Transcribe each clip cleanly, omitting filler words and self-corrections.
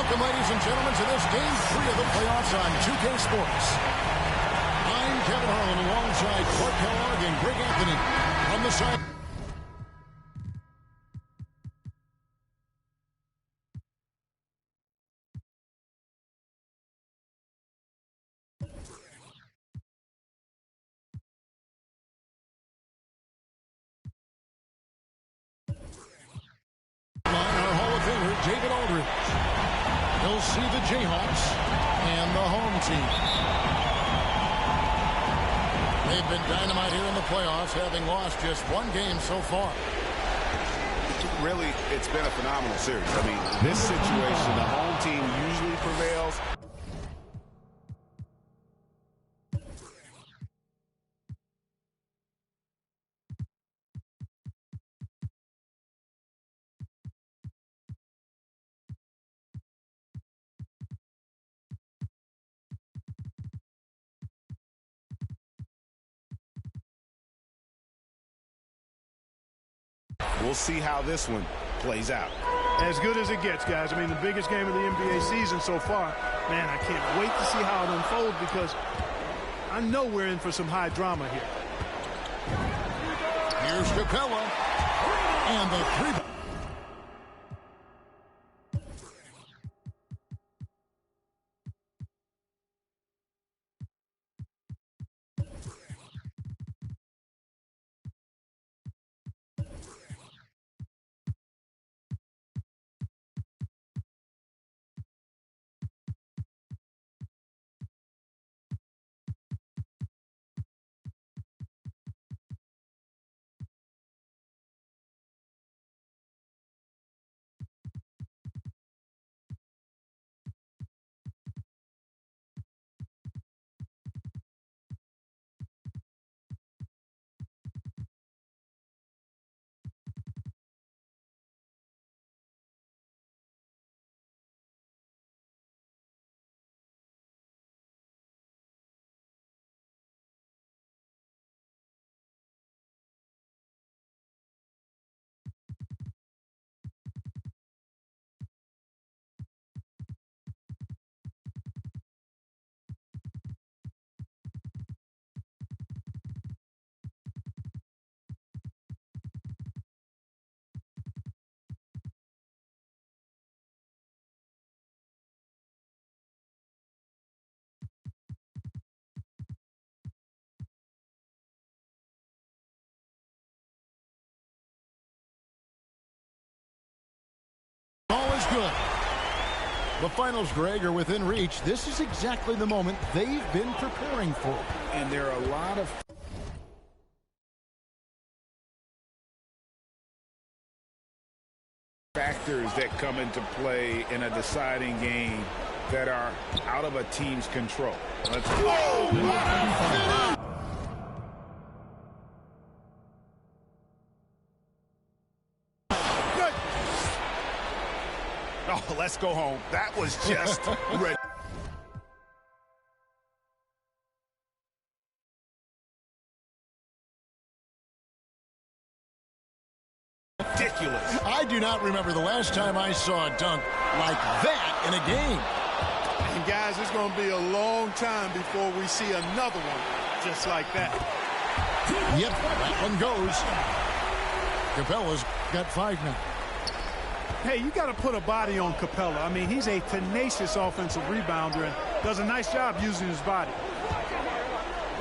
Welcome, ladies and gentlemen, to this Game 3 of the playoffs on 2K Sports. I'm Kevin Harlan alongside Clark Kellogg and Greg Anthony on the side. Our Hall of Famer, David Aldridge. He'll see the Jayhawks and the home team. They've been dynamite here in the playoffs, having lost just one game so far. Really, it's been a phenomenal series. I mean, this situation, the home team usually prevails. We'll see how this one plays out. As good as it gets, guys. I mean, the biggest game of the NBA season so far. Man, I can't wait to see how it unfolds because I know we're in for some high drama here. Here's Capella. And the three. All is good. The finals, Greg, are within reach. This is exactly the moment they've been preparing for. And there are a lot of factors that come into play in a deciding game that are out of a team's control. Let's go. Oh, let's go home. That was just ridiculous. I do not remember the last time I saw a dunk like that in a game. And guys, it's going to be a long time before we see another one just like that. Yep, that one goes. Capella's got 5 now. Hey, you got to put a body on Capella. I mean, he's a tenacious offensive rebounder and does a nice job using his body.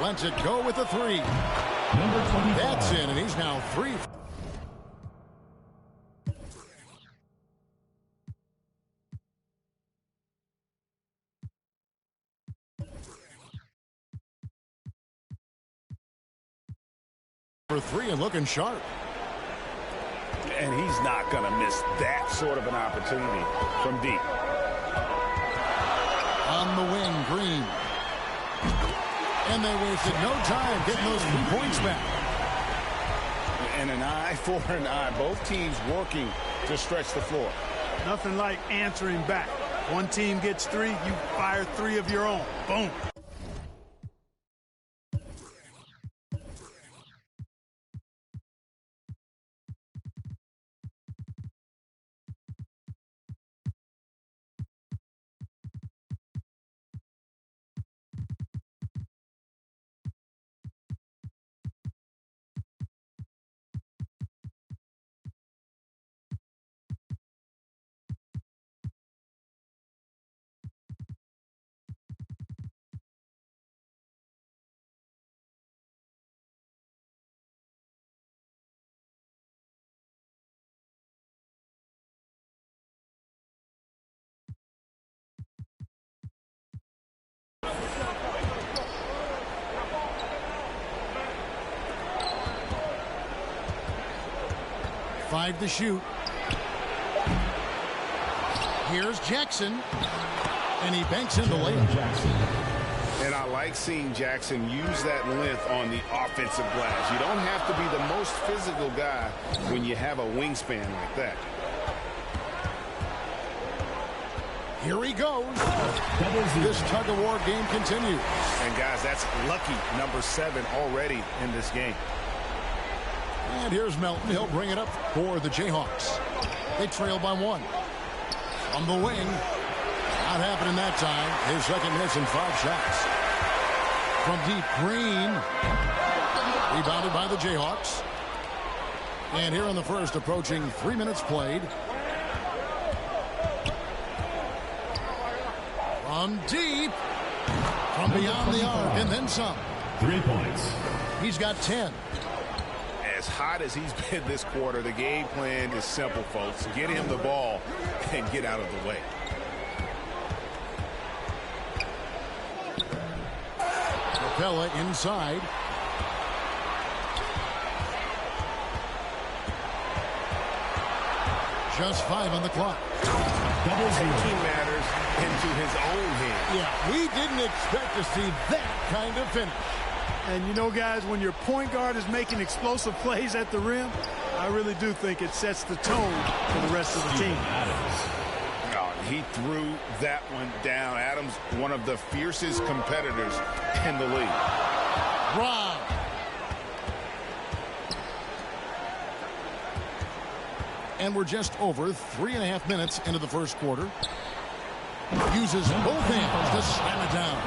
Lets it go with the 3. That's in, and he's now 3. For 3 and looking sharp. And he's not going to miss that sort of an opportunity from deep. On the wing, Green. And they wasted no time getting those 3 points back. And an eye for an eye. Both teams working to stretch the floor. Nothing like answering back. One team gets 3, you fire 3 of your own. Boom. 5 to shoot. Here's Jackson. And he banks in the layup. And I like seeing Jackson use that length on the offensive glass. You don't have to be the most physical guy when you have a wingspan like that. Here he goes. This tug-of-war game continues. And, guys, that's lucky number 7 already in this game. And here's Melton. He'll bring it up for the Jayhawks. They trail by 1. On the wing. Not happening that time. His second miss in 5 shots. From deep, Green. Rebounded by the Jayhawks. And here in the first, approaching 3 minutes played. From deep. From beyond the arc, and then some. 3 points. He's got 10. As hot as he's been this quarter, the game plan is simple, folks. Get him the ball and get out of the way. Capella inside. Just 5 on the clock. Taking matters into his own hands. Yeah, we didn't expect to see that kind of finish. And you know, guys, when your point guard is making explosive plays at the rim, I really do think it sets the tone for the rest of the team. Oh, he threw that one down. Adams, one of the fiercest competitors in the league. Rob. And we're just over 3.5 minutes into the first quarter. Uses both hands to slam it down.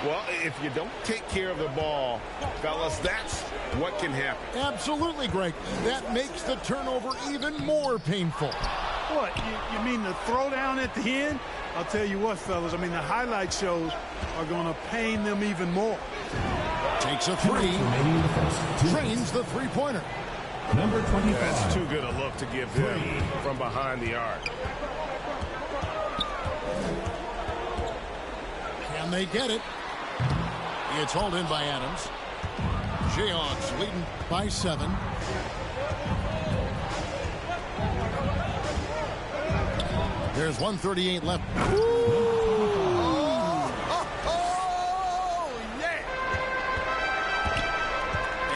Well, if you don't take care of the ball, fellas, that's what can happen. Absolutely, Greg. That makes the turnover even more painful. What, you mean the throwdown at the end? I'll tell you what, fellas, I mean, the highlight shows are going to pain them even more. Takes a 3. Drains the three-pointer. Number 25. That's too good a look to give them from behind the arc. Can they get it? It's hauled in by Adams. Jayhawks leading by 7. There's 1:38 left.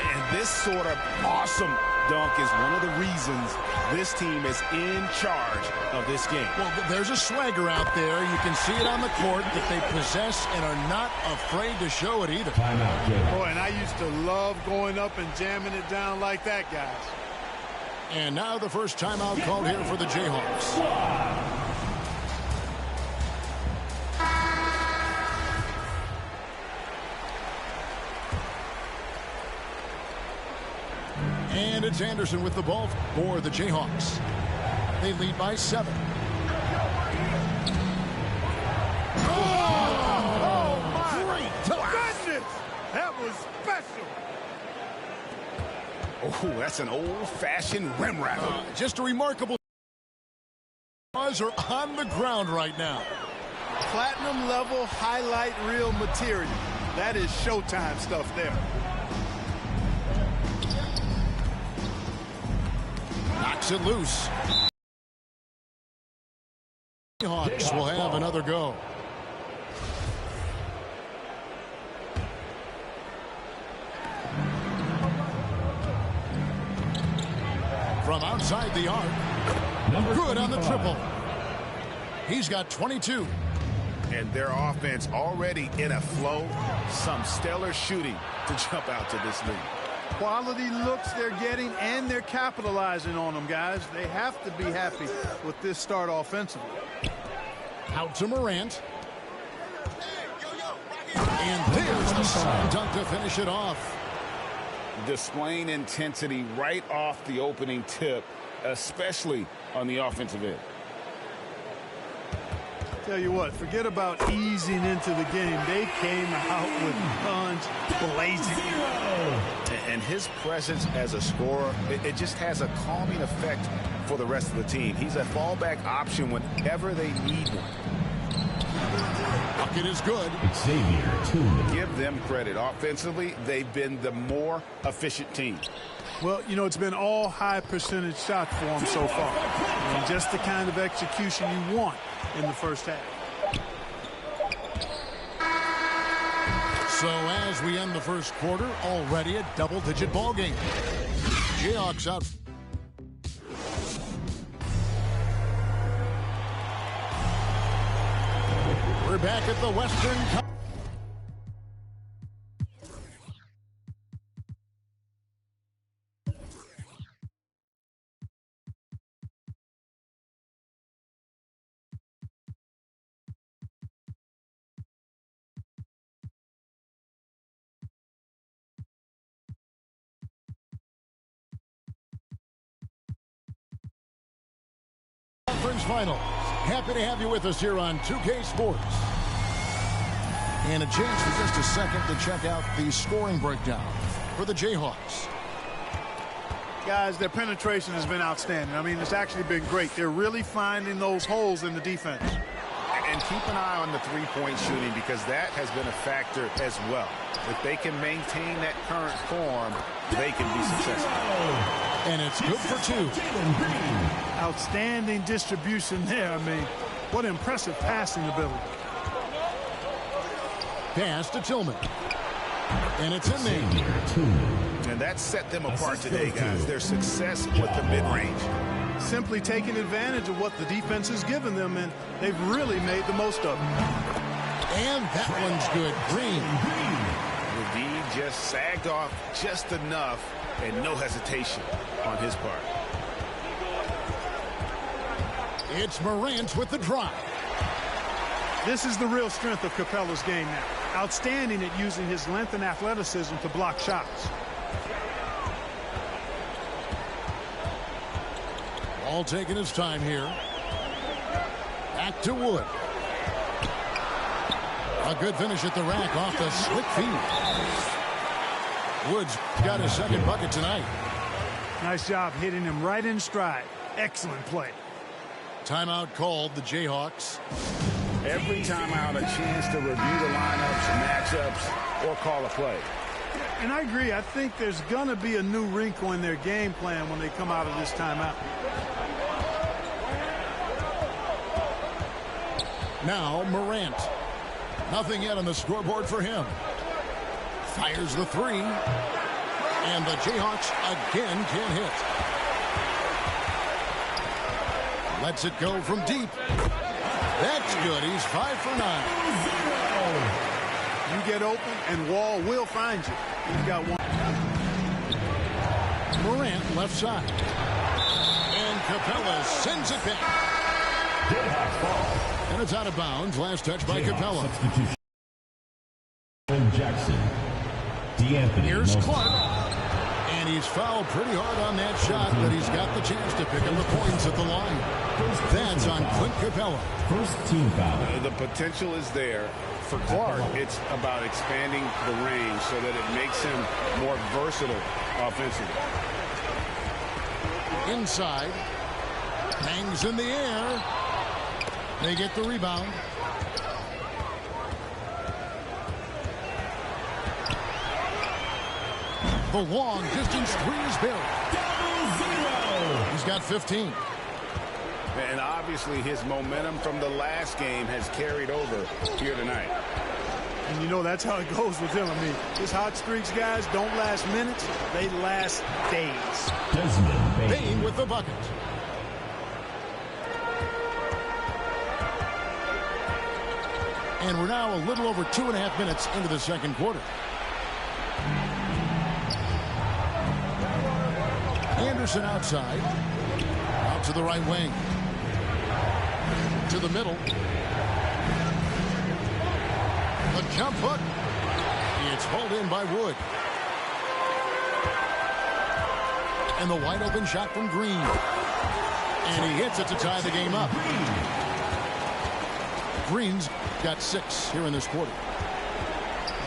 And this sort of awesome dunk is one of the reasons this team is in charge of this game. Well, there's a swagger out there. You can see it on the court that they possess and are not afraid to show it either. Boy, and I used to love going up and jamming it down like that, guys. And now the first timeout called here for the Jayhawks. And it's Anderson with the ball for the Jayhawks. They lead by 7. Great! Goodness! That was special! Oh, that's an old-fashioned rim rattler. Just a remarkable. Are on the ground right now. Platinum level highlight reel material. That is Showtime stuff there. Knocks it loose. Hawks will have another go. From outside the arc. Good on the triple. He's got 22. And their offense already in a flow. Some stellar shooting to jump out to this lead. Quality looks they're getting, and they're capitalizing on them, guys. They have to be happy with this start offensively. Out to Morant. And there's the slam dunk to finish it off. Displaying intensity right off the opening tip, especially on the offensive end. Tell you what, forget about easing into the game. They came out with guns blazing. And his presence as a scorer, it just has a calming effect for the rest of the team. He's a fallback option whenever they need one. Bucket is good. Xavier Tillman. Give them credit. Offensively, they've been the more efficient team. Well, you know, it's been all high percentage shots for them so far. And just the kind of execution you want in the first half. So as we end the first quarter, already a double-digit ball game. Jayhawks out. We're back at the Western Cup. Conference Finals. Happy to have you with us here on 2K Sports. And a chance for just a second to check out the scoring breakdown for the Jayhawks. Guys, their penetration has been outstanding. I mean, it's actually been great. They're really finding those holes in the defense. And keep an eye on the three-point shooting because that has been a factor as well. If they can maintain that current form, they can be successful. And it's good for two. Outstanding distribution there. I mean, what impressive passing ability. Pass to Tillman. And it's in there. And that set them apart today, guys. Their success with the mid-range. Simply taking advantage of what the defense has given them, and they've really made the most of it. And that one's good. Green. Levine just sagged off just enough and no hesitation on his part. It's Morant with the drive. This is the real strength of Capella's game now. Outstanding at using his length and athleticism to block shots. All taking his time here. Back to Wood. A good finish at the rack off the slick feed. Woods got his second bucket tonight. Nice job hitting him right in stride. Excellent play. Timeout called, the Jayhawks. Every timeout, a chance to review the lineups, matchups, or call a play. And I agree. I think there's going to be a new wrinkle in their game plan when they come out of this timeout. Now Morant. Nothing yet on the scoreboard for him. Fires the three. And the Jayhawks again can't hit. Lets it go from deep. That's good. He's 5 for 9. You get open and Wall will find you. He's got one. Morant left side. And Capella sends it back. And it's out of bounds. Last touch by Capella. Jackson. DeAnthony. Here's Clark. And he's fouled pretty hard on that shot, but he's got the chance to pick up the points at the line. That's on Clint Capella. First team foul. The potential is there. For Clark, it's about expanding the range so that it makes him more versatile offensively. Inside. Hangs in the air. They get the rebound. The long distance three is buried. He's got 15. And obviously his momentum from the last game has carried over here tonight. And you know that's how it goes with him. I mean, his hot streaks, guys, don't last minutes. They last days. Desmond Bane with the bucket. And we're now a little over 2.5 minutes into the second quarter. Anderson outside. Out to the right wing. To the middle. The jump hook. It's hauled in by Wood. And the wide open shot from Green. And he hits it to tie the game up. Green's got 6 here in this quarter.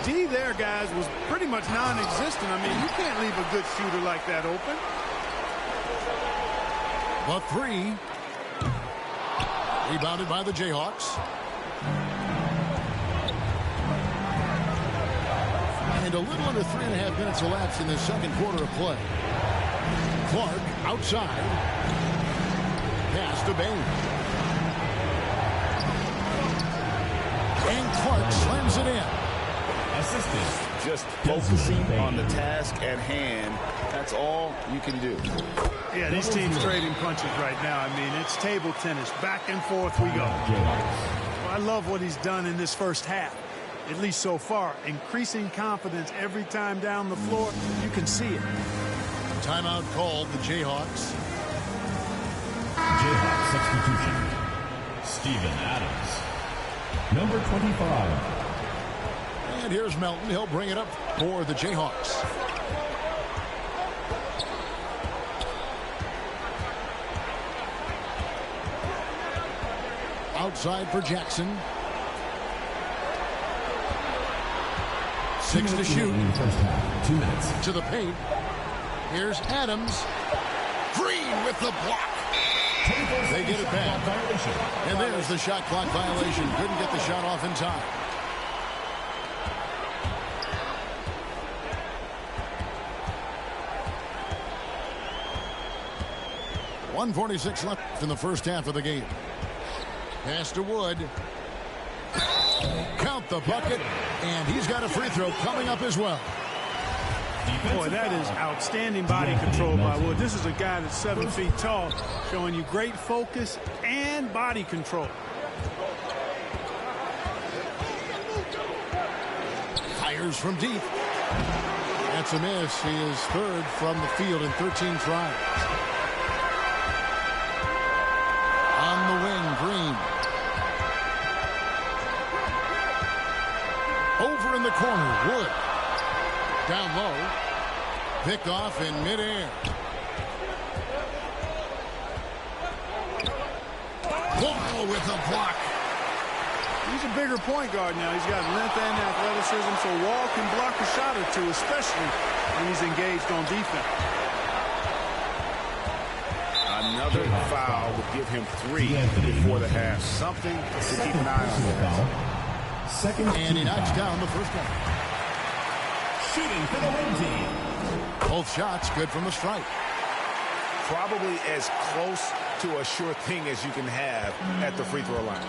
D there, guys, was pretty much non-existent. I mean, you can't leave a good shooter like that open. The 3. Rebounded by the Jayhawks. And a little under 3.5 minutes elapsed in the second quarter of play. Clark outside. Pass to Bain. And Clark slams it in. Assistant. Just focusing on the task at hand. That's all you can do. Yeah, these teams trading punches right now. I mean, it's table tennis. Back and forth we go. I love what he's done in this first half, at least so far. Increasing confidence every time down the floor. You can see it. Timeout called the Jayhawks. Jayhawks substitution. Steven Adams. Number 25. And here's Melton. He'll bring it up for the Jayhawks. Outside for Jackson. 6 to shoot. First half. 2 minutes. To the paint. Here's Adams. Green with the block. They get it back. And there's the shot clock violation. Couldn't get the shot off in time. .146 left in the first half of the game. Pass to Wood. Count the bucket. And he's got a free throw coming up as well. Boy, that is outstanding body control by Wood. This is a guy that's 7 feet tall, showing you great focus and body control. Fires from deep. That's a miss. He is third from the field in 13 tries. On the wing, Green. Over in the corner, Wood. Down low. Picked off in midair. Wall with a block. He's a bigger point guard now. He's got length and athleticism, so Wall can block a shot or two, especially when he's engaged on defense. Another foul would give him 3 before the half. Something to keep an eye on. Second. And he knocks down the first one. Shooting for the home team. Both shots good from the stripe. Probably as close to a sure thing as you can have at the free throw line.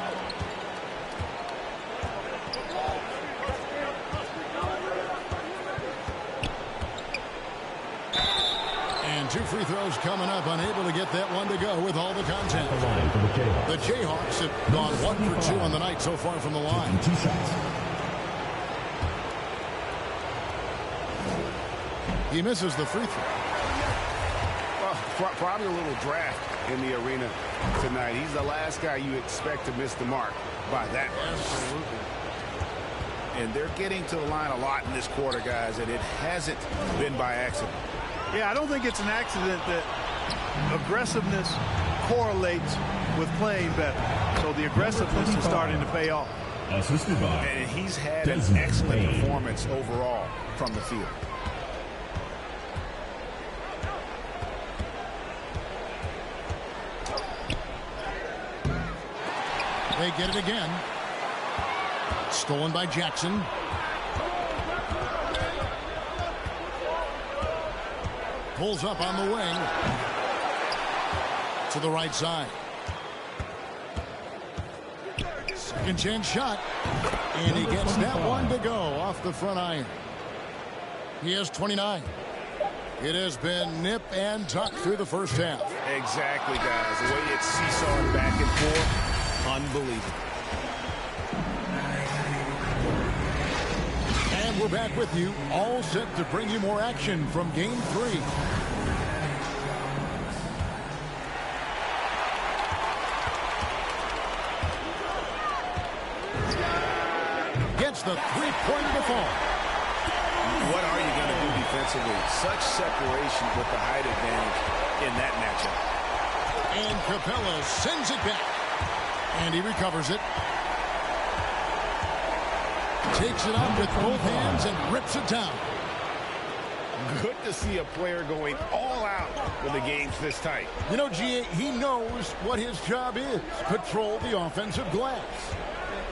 And 2 free throws coming up. Unable to get that one to go with all the content. The Jayhawks have gone 1 for 2 on the night so far from the line. 2 shots. He misses the free throw. Well, probably a little draft in the arena tonight. He's the last guy you expect to miss the mark by that much. Absolutely. And they're getting to the line a lot in this quarter, guys, and it hasn't been by accident. Yeah, I don't think it's an accident that aggressiveness correlates with playing better. So the aggressiveness is starting to pay off. Assisted by. And he's had an Desmond excellent Bane. performance overall from the field. They get it again. Stolen by Jackson. Pulls up on the wing. To the right side. Second chance shot. And he gets that one to go off the front iron. He has 29. It has been nip and tuck through the first half. Exactly, guys. The way it's seesawed back and forth. Unbelievable. And we're back with you, all set to bring you more action from Game 3. Gets the three-point default. What are you going to do defensively? Such separation with the height advantage in that matchup. And Capella sends it back. And he recovers it. Takes it up with both hands and rips it down. Good to see a player going all out when the game's this tight. You know, G.A., he knows what his job is. Control the offensive glass.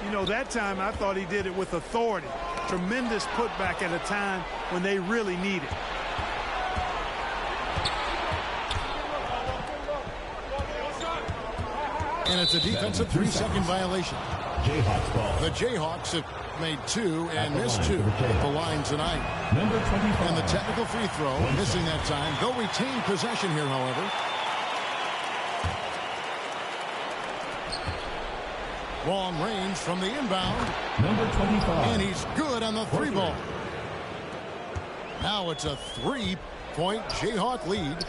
You know, that time I thought he did it with authority. Tremendous putback at a time when they really need it. And it's a defensive 3-second violation. Jayhawks ball. The Jayhawks have made 2 and missed 2 at the line tonight. Number 25. And the technical free throw, missing that time. They'll retain possession here, however. Long range from the inbound. Number 25. And he's good on the 3-ball. Now it's a 3-point Jayhawk lead.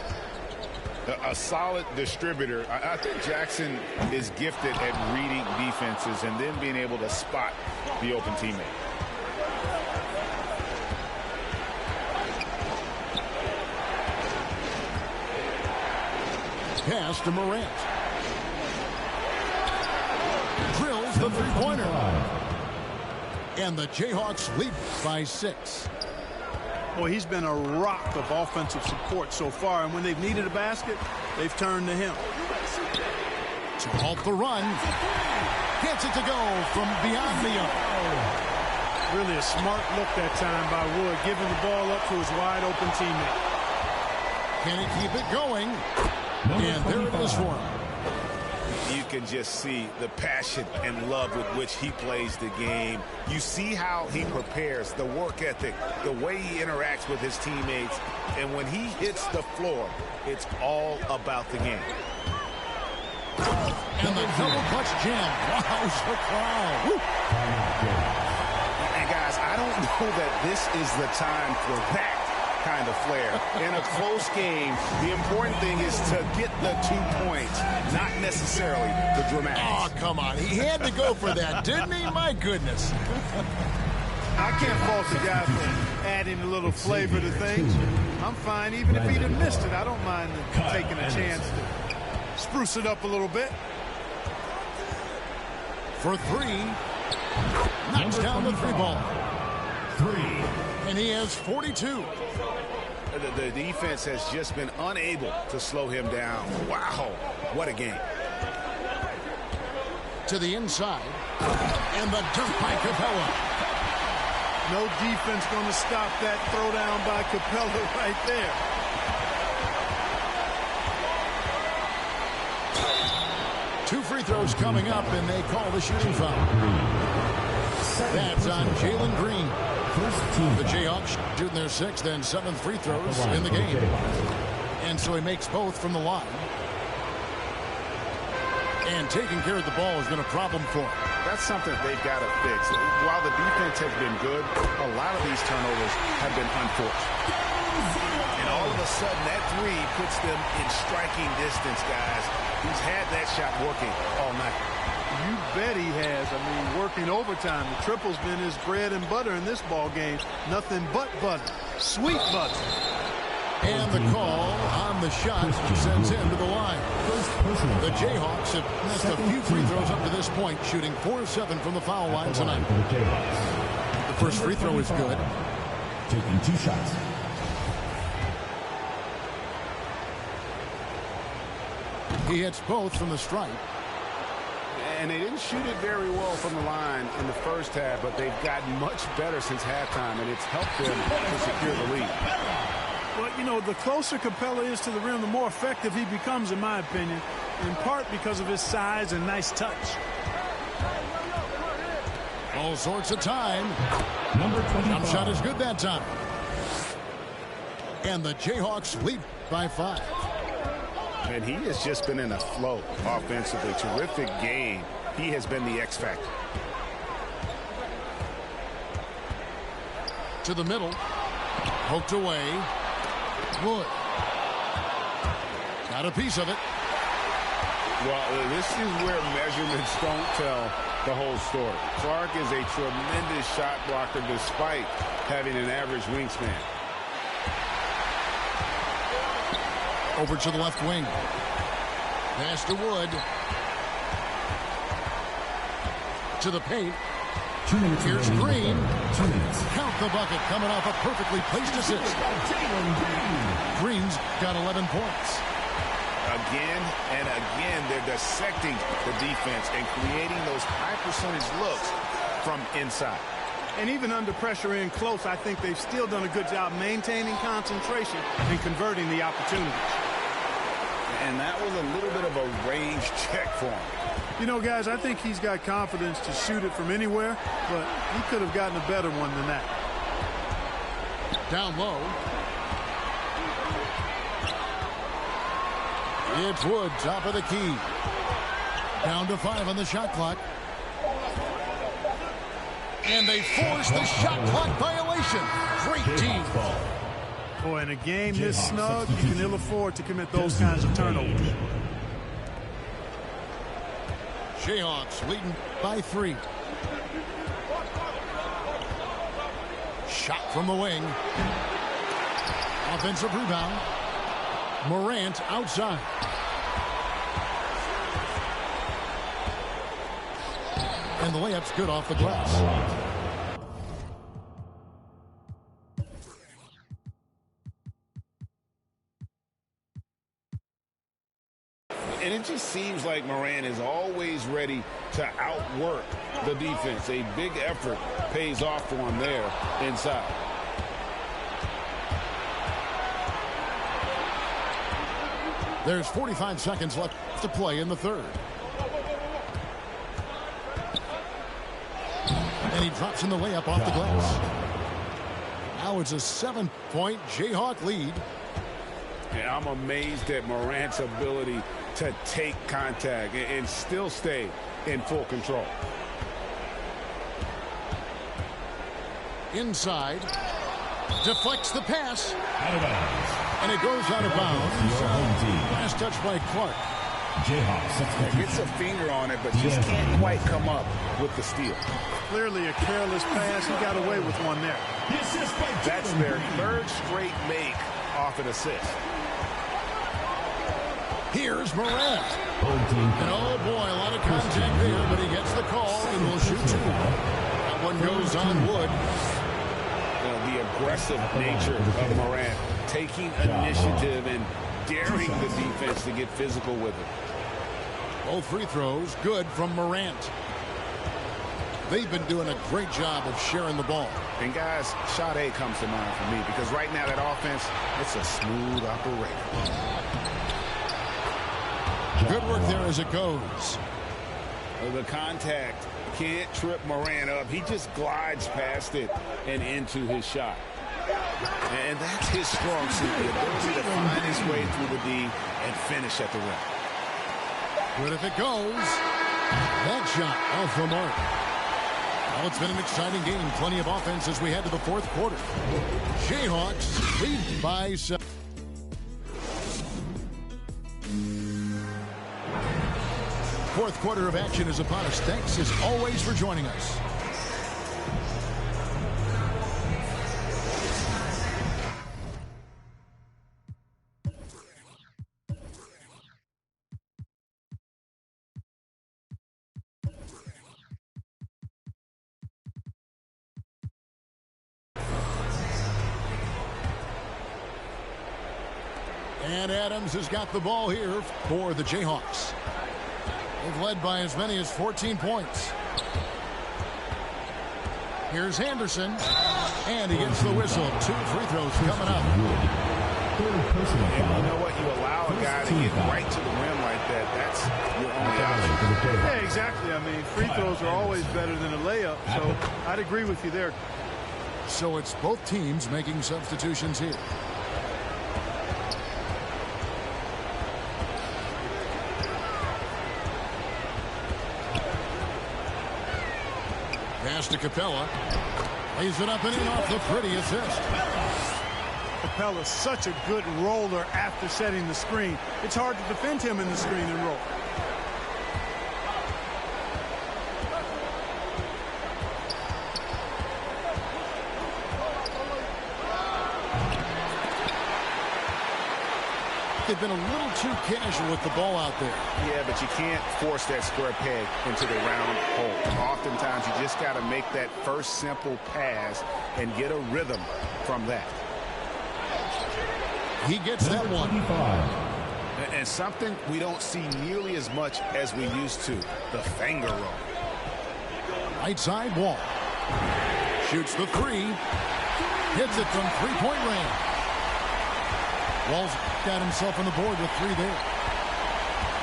A solid distributor. I think Jackson is gifted at reading defenses and then being able to spot the open teammate. Pass to Morant. Drills the 3-pointer. And the Jayhawks lead by 6. Boy, he's been a rock of offensive support so far, and when they've needed a basket, they've turned to him. To halt the run. Gets it to go from beyond the arc. Really a smart look that time by Wood, giving the ball up to his wide-open teammate. Can he keep it going? And there it is for him. You can just see the passion and love with which he plays the game. You see how he prepares, the work ethic, the way he interacts with his teammates. And when he hits the floor, it's all about the game. And the double clutch jam. Wow, the crowd. Woo. And guys, I don't know that this is the time for that kind of flair. In a close game, the important thing is to get the 2 points, not necessarily the dramatics. Oh, come on. He had to go for that, didn't he? My goodness. I can't fault the guy for adding a little flavor to things. I'm fine even if he'd have missed it. I don't mind taking a chance to spruce it up a little bit. For 3. Knocks down the 3-ball. 3. And he has 42. The defense has just been unable to slow him down. Wow, what a game. To the inside. And the dunk by Capella. No defense going to stop that throwdown by Capella right there. Two free throws coming up, and they call the shooting foul. That's on Jalen Green. The Jayhawks shooting their 6th and 7th free throws in the game. And so he makes both from the line. And taking care of the ball has been a problem for him. That's something they've got to fix. While the defense has been good, a lot of these turnovers have been unforced. And all of a sudden, that 3 puts them in striking distance, guys. He's had that shot working all night. You bet he has. I mean, working overtime. The triple's been his bread and butter in this ball game. Nothing but butter. Sweet butter. And the call on the shot sends him to the line. The Jayhawks have missed a few free throws up to this point, shooting 4-7 from the foul line tonight. The first free throw is good. Taking 2 shots. He hits both from the stripe. And they didn't shoot it very well from the line in the first half, but they've gotten much better since halftime, and it's helped them to secure the lead. Well, you know, the closer Capella is to the rim, the more effective he becomes, in my opinion, in part because of his size and nice touch. All sorts of time. Number 25. Jump shot is good that time. And the Jayhawks lead by 5. And he has just been in a flow offensively. Terrific game. He has been the X factor. To the middle. Poked away. Wood. Got a piece of it. Well, this is where measurements don't tell the whole story. Clark is a tremendous shot blocker despite having an average wingspan. Over to the left wing. Pass to Wood. To the paint. 2 minutes. Here's Green. 2 minutes. Count the bucket coming off a perfectly placed assist. Green's got 11 points. Again and again, they're dissecting the defense and creating those high percentage looks from inside. And even under pressure in close, I think they've still done a good job maintaining concentration and converting the opportunities. And that was a little bit of a range check for him. You know, guys, I think he's got confidence to shoot it from anywhere, but he could have gotten a better one than that. Down low. It's Wood, top of the key. Down to 5 on the shot clock. And they force the shot clock violation. Great team. Boy, in a game this snug, you can ill afford to commit those kinds of turnovers. Jayhawks leading by 3. Shot from the wing. Offensive rebound. Morant outside. And the layup's good off the glass. And it just seems like Morant is always ready to outwork the defense. A big effort pays off for him there inside. There's 45 seconds left to play in the third. And he drops in the layup off the glass. Now it's a 7-point Jayhawk lead. And I'm amazed at Morant's ability to take contact and still stay in full control. Inside. Deflects the pass. And it goes out of bounds. Last touch by Clark. Jayhawks Gets a finger on it, but just can't quite come up with the steal. Clearly a careless pass. He got away with one there. That's their third straight make off an assist. Here's Morant. And oh boy, a lot of contact there, but he gets the call and will shoot 2. That one goes on Wood. The aggressive nature of Morant, taking initiative and daring the defense to get physical with it. Both free throws good from Morant. They've been doing a great job of sharing the ball. And guys, shot A comes to mind for me because right now that offense, it's a smooth operation. Good work there as it goes. The contact can't trip Morant up. He just glides past it and into his shot. And that's his strong suit, the ability to find his way through the D and finish at the rim. Good if it goes. That shot off the mark. Well, it's been an exciting game. Plenty of offense as we head to the fourth quarter. Jayhawks lead by 7. Fourth quarter of action is upon us. Thanks as always for joining us. And Adams has got the ball here for the Jayhawks. They've led by as many as 14 points. Here's Henderson. And he gets the whistle. 2 free throws coming up. And you know what? You allow a guy to get right to the rim like that. That's your only option. Yeah, exactly. I mean, free throws are always better than a layup. So I'd agree with you there. So it's both teams making substitutions here. Pass to Capella. Lays it up and in off the pretty assist. Capella's such a good roller after setting the screen. It's hard to defend him in the screen and roll. They've been a little too casual with the ball out there. Yeah, but you can't force that square peg into the round hole. Oftentimes, you just got to make that first simple pass and get a rhythm from that. He gets that one. And something we don't see nearly as much as we used to, the finger roll. Right side, Wall. Shoots the three. Hits it from three-point range. Wall's got himself on the board with three there.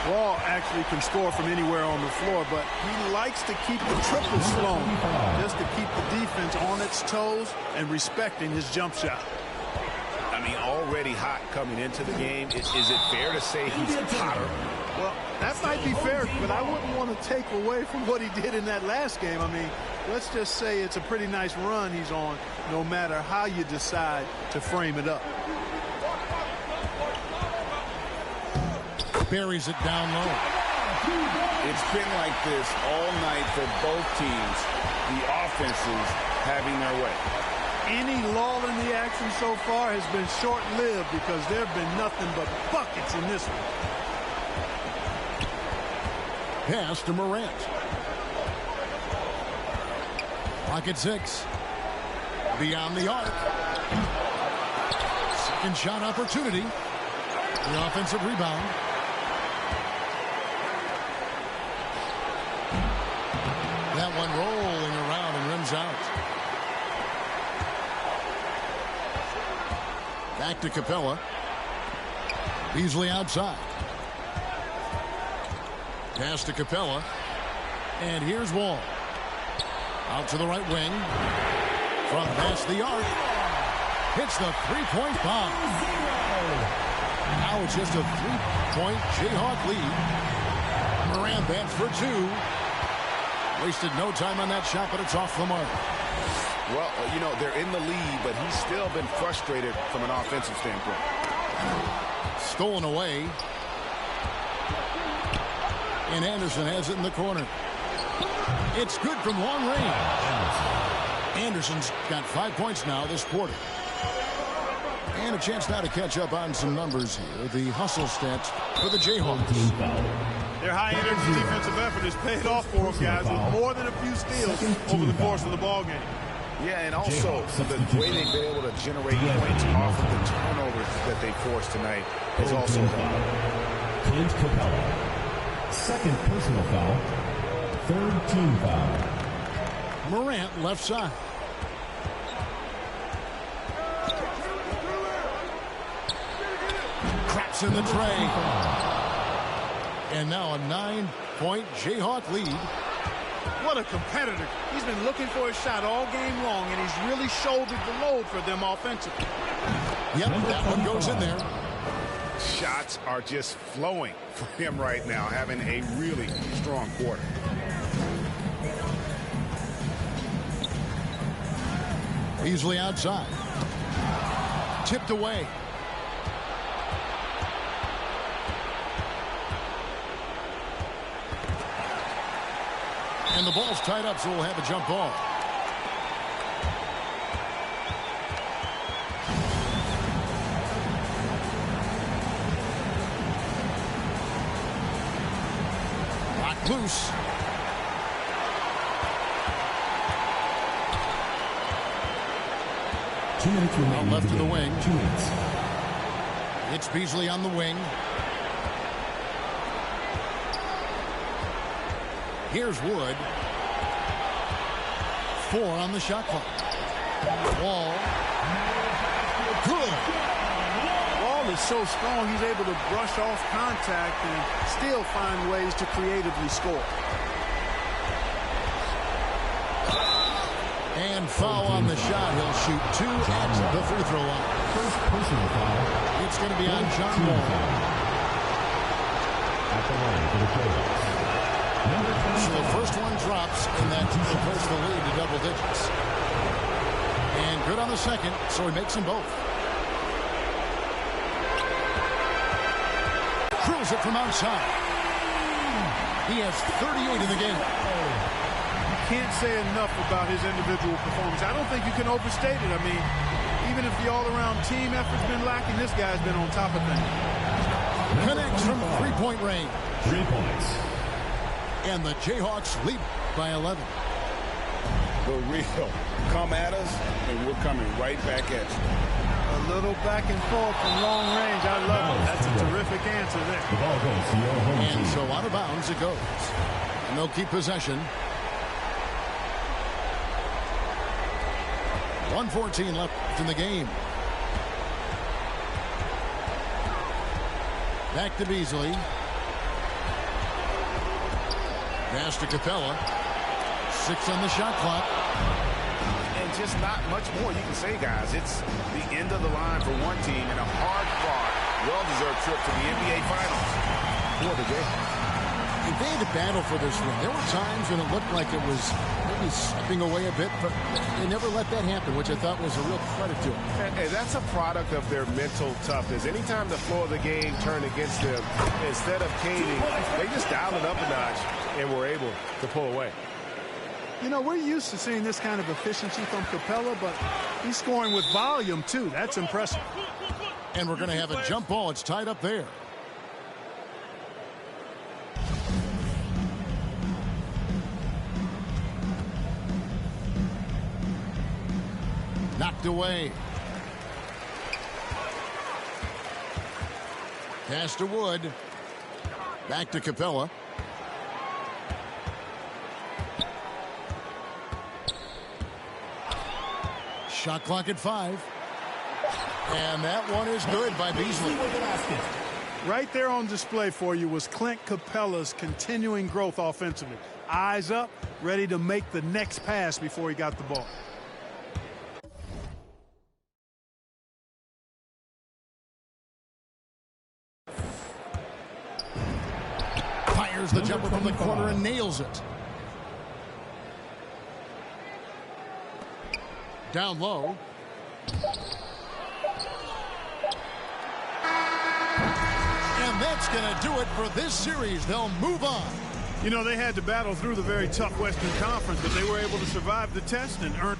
Wall actually can score from anywhere on the floor, but he likes to keep the triples flowing just to keep the defense on its toes and respecting his jump shot. I mean, already hot coming into the game. Is it fair to say he's hotter? Well, that might be fair, but I wouldn't want to take away from what he did in that last game. I mean, let's just say it's a pretty nice run he's on, no matter how you decide to frame it up. Buries it down low. It's been like this all night for both teams. The offenses having their way. Any lull in the action so far has been short-lived because there have been nothing but buckets in this one. Pass to Morant. Pocket six. Beyond the arc. Second shot opportunity. The offensive rebound. That one rolling around and rims out. Back to Capella. Beasley outside. Pass to Capella. And here's Wall. Out to the right wing. From past the arc. Hits the three-point bomb. Now it's just a three-point Jayhawk lead. Morant bats for two. Wasted no time on that shot, but it's off the mark. Well, you know, they're in the lead, but he's still been frustrated from an offensive standpoint. Stolen away. And Anderson has it in the corner. It's good from long range. Anderson's got 5 points now this quarter. And a chance now to catch up on some numbers here. The hustle stats for the Jayhawks. Their high-energy defensive effort has paid off for them, guys, with more than a few steals over the course of the ballgame. Yeah, and also the way they've been able to generate points off of the turnovers that they forced tonight has also helped. Clint Capella. Second personal foul. Third team foul. Morant left side. Craps in the tray. And now a 9-point Jayhawk lead. What a competitor. He's been looking for a shot all game long, and he's really shouldered the load for them offensively. Yep, that one goes in there. Shots are just flowing for him right now, having a really strong quarter. Beasley outside. Tipped away. And the ball's tied up, so we'll have a jump ball. Locked loose. Left to the wing. 2 minutes. It's Beasley on the wing. Here's Wood. 4 on the shot clock. Wall. Good. Wall is so strong, he's able to brush off contact and still find ways to creatively score. And foul on the shot. He'll shoot 2 at the free throw line. First personal foul. It's going to be on John Wall. At the line for the Jayhawks. So the first one drops, and that will push the lead to double digits. And good on the second, so he makes them both. Drills it from outside. He has 38 in the game. Can't say enough about his individual performance. I don't think you can overstate it. I mean, even if the all-around team effort's been lacking, this guy's been on top of things. Connects from three-point range. 3 points. And the Jayhawks lead by 11. The real come at us, and we're coming right back at you. A little back and forth from long range. I love it. That's a terrific quick answer there. The ball goes to your home And team. so out of bounds it goes. And they'll keep possession. 1:14 left in the game. Back to Beasley. Pass to Capella. 6 on the shot clock. And just not much more you can say, guys. It's the end of the line for one team and a hard-fought, well-deserved trip to the NBA Finals for the Jayhawks. If they had to battle for this win, there were times when it looked like it was maybe slipping away a bit, but they never let that happen, which I thought was a real credit to them. And that's a product of their mental toughness. Anytime the floor of the game turned against them, instead of caving, they just dialed it up a notch and were able to pull away. You know, we're used to seeing this kind of efficiency from Capella, but he's scoring with volume, too. That's impressive. And we're going to have a jump ball. It's tied up there. Knocked away. Pass to Wood. Back to Capella. Shot clock at 5. And that one is good by Beasley. Right there on display for you was Clint Capella's continuing growth offensively. Eyes up, ready to make the next pass before he got the ball. Fires the jumper from the corner and nails it. Down low. And that's going to do it for this series. They'll move on. You know, they had to battle through the very tough Western Conference, but they were able to survive the test and earn